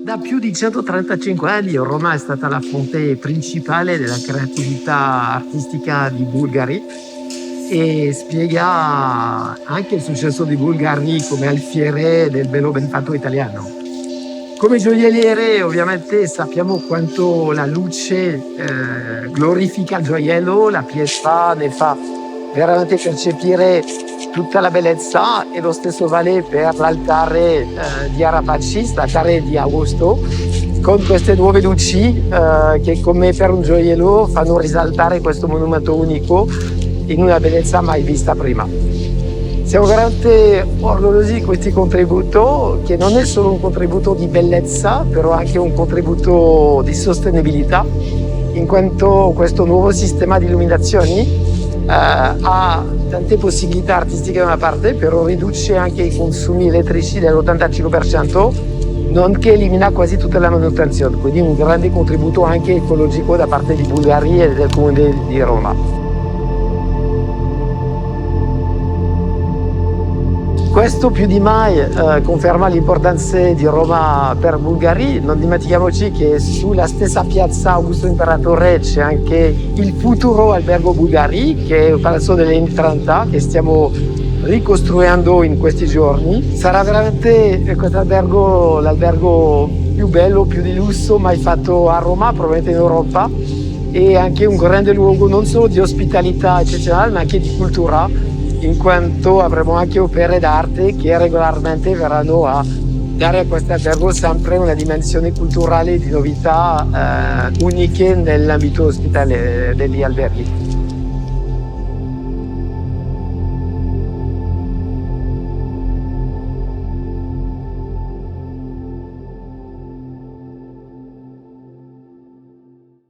Da più di 135 anni Roma è stata la fonte principale della creatività artistica di Bulgari e spiega anche il successo di Bulgari come alfiere del bello benfatto italiano. Come gioielliere ovviamente sappiamo quanto la luce glorifica il gioiello, la pietra ne fa veramente percepire tutta la bellezza, e lo stesso vale per l'altare di Arapacis, l'altare di Augusto, con queste nuove luci che come per un gioiello fanno risaltare questo monumento unico in una bellezza mai vista prima. Siamo veramente orgogliosi di questo contributo, che non è solo un contributo di bellezza, però anche un contributo di sostenibilità, in quanto questo nuovo sistema di illuminazioni ha tante possibilità artistiche da una parte, però riduce anche i consumi elettrici dell'85%, nonché elimina quasi tutta la manutenzione, quindi un grande contributo anche ecologico da parte di Bulgari e del Comune di Roma. Questo più di mai conferma l'importanza di Roma per Bulgari. Non dimentichiamoci che sulla stessa piazza Augusto Imperatore c'è anche il futuro albergo Bulgari, che è il palazzo degli anni 30 che stiamo ricostruendo in questi giorni. Sarà veramente questo albergo l'albergo più bello, più di lusso mai fatto a Roma, probabilmente in Europa, e anche un grande luogo non solo di ospitalità eccezionale, ma anche di cultura, in quanto avremo anche opere d'arte che regolarmente verranno a dare a questo albergo sempre una dimensione culturale di novità uniche nell'ambito ospitale degli alberghi.